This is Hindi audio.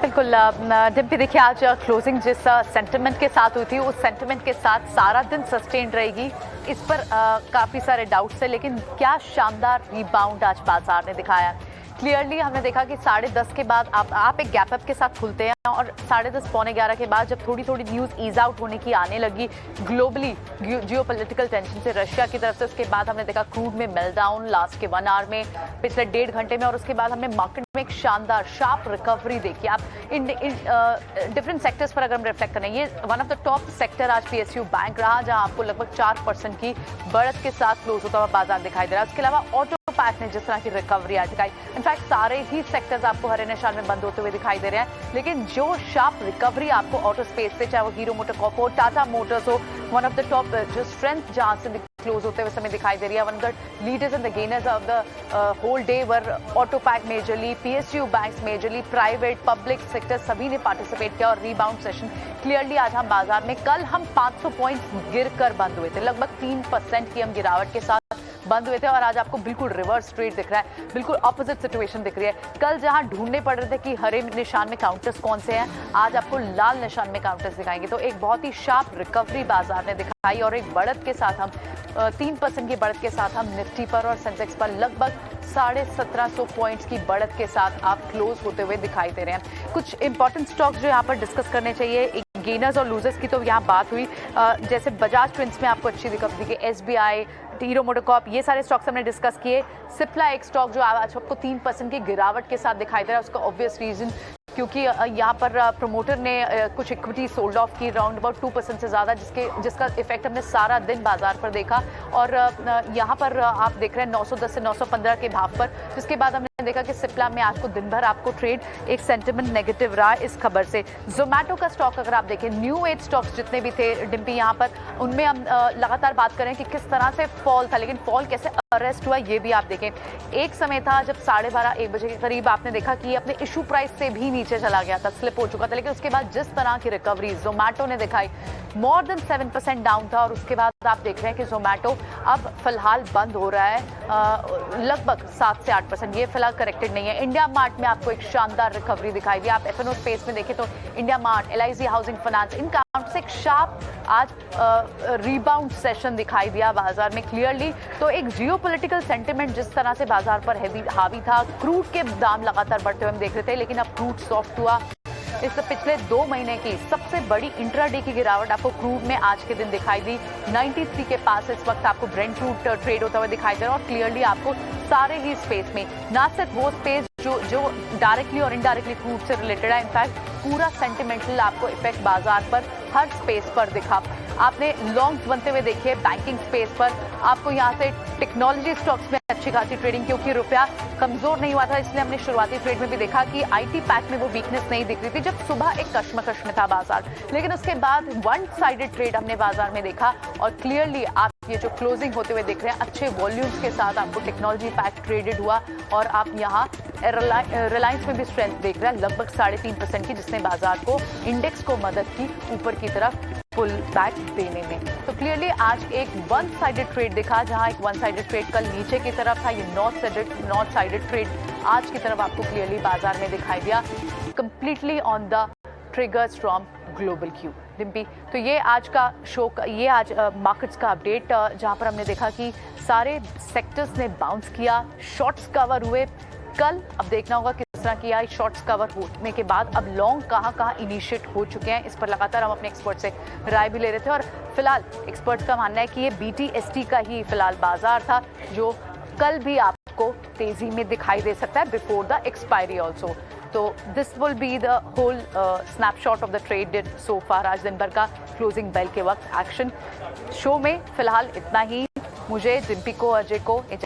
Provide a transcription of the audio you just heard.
बिल्कुल डिम्पी, देखिए आज क्लोजिंग जिस सेंटिमेंट के साथ हुई थी उस सेंटिमेंट के साथ सारा दिन सस्टेन रहेगी, इस पर काफ़ी सारे डाउट्स है। लेकिन क्या शानदार रीबाउंड आज बाजार ने दिखाया। क्लियरली हमने देखा कि 10:30 के बाद आप एक गैप अप के साथ खुलते हैं और 10:30 पौने 11 के बाद जब थोड़ी थोड़ी न्यूज़ ईज आउट होने की आने लगी ग्लोबली जियोपॉलिटिकल टेंशन से रशिया की तरफ से, उसके बाद हमने देखा क्रूड में मेल्टडाउन लास्ट के 1 आवर में, पिछले 1.5 घंटे में, और उसके बाद हमने मार्केट में एक शानदार शार्प रिकवरी देखी। आप इन डिफरेंट सेक्टर्स पर अगर हम रिफ्लेक्ट करें, ये one of the top sector आज पीएसयू बैंक रहा, जहां आपको लगभग 4% की बढ़त के साथ क्लोज होता हुआ बाजार दिखाई दे रहा है। उसके अलावा ऑटो पैक ने जिस तरह की रिकवरी आज दिखाई, इनफैक्ट सारे ही सेक्टर्स आपको हरे निशान में बंद होते हुए दिखाई दे रहे हैं। लेकिन जो शार्प रिकवरी आपको ऑटो स्पेस से, चाहे वो हीरो मोटर कॉर्प हो, टाटा मोटर्स हो, वन ऑफ द टॉप जो स्ट्रेंथ जहां से क्लोज होते हुए समय दिखाई दे रही है, one of the leaders and the gainers of the whole day were auto pack majorly, PSU banks majorly, private public sector सभी ने पार्टिसिपेट किया और रीबाउंड सेशन क्लियरली आज हम बाजार में, कल हम 500 पॉइंट्स गिर कर बंद हुए थे, लगभग 3% की हम गिरावट के साथ बंद हुए थे, और आज आपको बिल्कुल रिवर्स ट्रेड दिख रहा है, बिल्कुल ऑपोजिट सिचुएशन दिख रही है। कल जहां ढूंढने पड़ रहे थे कि हरे निशान में काउंटर्स कौन से हैं, आज आपको लाल निशान में काउंटर्स दिखाएंगे। तो एक बहुत ही शार्प रिकवरी बाजार ने दिखाई और एक बढ़त के साथ हम 3% की बढ़त के साथ हम निफ्टी पर और सेंसेक्स पर लगभग 1750 पॉइंट्स की बढ़त के साथ आप क्लोज होते हुए दिखाई दे रहे हैं। कुछ इंपॉर्टेंट स्टॉक्स जो यहाँ पर डिस्कस करने चाहिए, गेनर्स और लूजर्स की तो यहाँ बात हुई, जैसे बजाज ट्विंस में आपको अच्छी रिकवरी दिखी, एसबीआई, हीरो मोटर कॉर्प, ये सारे स्टॉक्स हमने डिस्कस किए। सिप्ला एक स्टॉक जो आज आपको 3% की गिरावट के साथ दिखाई दे रहा है, उसका ऑब्वियस रीजन क्योंकि यहाँ पर प्रमोटर ने कुछ इक्विटी सोल्ड ऑफ की राउंड अबाउट 2% से ज़्यादा, जिसका इफेक्ट हमने सारा दिन बाजार पर देखा। और यहाँ पर आप देख रहे हैं 910 से 915 के भाव पर, जिसके बाद हमने देखा कि सिप्ला में आज को दिन भर आपको ट्रेड एक सेंटिमेंट नेगेटिव रहा इस खबर से। जोमेटो का स्टॉक अगर आप देखें, न्यू एज स्टॉक्स जितने भी थे डिम्पी यहाँ पर, उनमें हम लगातार बात करें कि किस तरह से फॉल था, लेकिन फॉल कैसे अरेस्ट हुआ ये भी आप देखें। एक समय था जब 12:30-1 बजे के करीब आपने देखा कि अपने इशू प्राइस से भी नीचे चला गया था, स्लिप हो चुका था, लेकिन उसके बाद जिस तरह की रिकवरी जोमेटो ने दिखाई, मोर देन 7% डाउन था, और उसके बाद आप देख रहे हैं कि जोमेटो अब फिलहाल बंद हो रहा है लगभग 7 से 8%, ये फिलहाल करेक्टेड नहीं है। इंडिया मार्ट में आपको एक शानदार रिकवरी दिखाई दी। आप एफएनओ स्पेस में देखें तो India Mart, LIC housing finance, इन काउंट से एक शार्प आज रीबाउंड सेशन दिखाई दिया बाजार में क्लियरली। तो एक जियोपॉलिटिकल सेंटिमेंट जिस तरह से बाजार पर हावी था, क्रूड के दाम लगातार बढ़ते हुए हम देख रहे थे, लेकिन अब क्रूड सॉफ्ट हुआ। इस पिछले 2 महीने की सबसे बड़ी इंट्राडे की गिरावट आपको क्रूड में आज के दिन दिखाई दी। 93 के पास इस वक्त आपको ब्रेंट क्रूड ट्रेड होता हुआ दिखाई दे रहा है, और क्लियरली आपको सारे ही स्पेस में, ना सिर्फ वो स्पेस जो डायरेक्टली और इनडायरेक्टली क्रूड से रिलेटेड है, इनफैक्ट पूरा सेंटिमेंटल आपको इफेक्ट बाजार पर हर स्पेस पर दिखा। आपने लॉन्ग्स बनते हुए देखिए बैंकिंग स्पेस पर, आपको यहाँ से टेक्नोलॉजी स्टॉक्स में अच्छी खासी ट्रेडिंग, क्योंकि रुपया कमजोर नहीं हुआ था, इसलिए हमने शुरुआती ट्रेड में भी देखा कि आईटी पैक में वो वीकनेस नहीं दिख रही थी जब सुबह एक कश्मकश में था बाजार, लेकिन उसके बाद वन साइडेड ट्रेड हमने बाजार में देखा, और क्लियरली आप ये जो क्लोजिंग होते हुए देख रहे हैं अच्छे वॉल्यूम्स के साथ आपको टेक्नोलॉजी पैक ट्रेडेड हुआ, और आप यहाँ रिलायंस में भी स्ट्रेंथ देख रहे हैं लगभग 3.5% की, जिसने बाजार को, इंडेक्स को मदद की ऊपर की तरफ पुल बैक देने में। तो क्लियरली आज एक वन साइडेड ट्रेड दिखा, जहां एक वन साइडेड ट्रेड कल नीचे की तरफ था, ये नॉर्थ साइडेड ट्रेड आज की तरफ आपको क्लियरली बाजार में दिखाई दिया, completely on the triggers from global Q. Dimpy, तो ये आज का शो, ये आज मार्केट्स का अपडेट, जहां पर हमने देखा कि सारे सेक्टर्स ने बाउंस किया, शॉर्ट्स कवर हुए। कल अब देखना होगा किस तरह की आई शॉर्ट्स कवर होने के बाद अब लॉन्ग कहाँ इनिशिएट हो चुके हैं, इस पर लगातार हम अपने एक्सपर्ट से राय भी ले रहे थे, और फिलहाल एक्सपर्ट्स का मानना है कि ये बीटीएसटी का ही फिलहाल बाजार था, जो कल भी आपको तेजी में दिखाई दे सकता है बिफोर द एक्सपायरी ऑल्सो। तो this will be the whole snapshot of the trade so far आज दिन भर का क्लोजिंग बेल के वक्त एक्शन। शो में फिलहाल इतना ही। मुझे, डिम्पी को, अजय को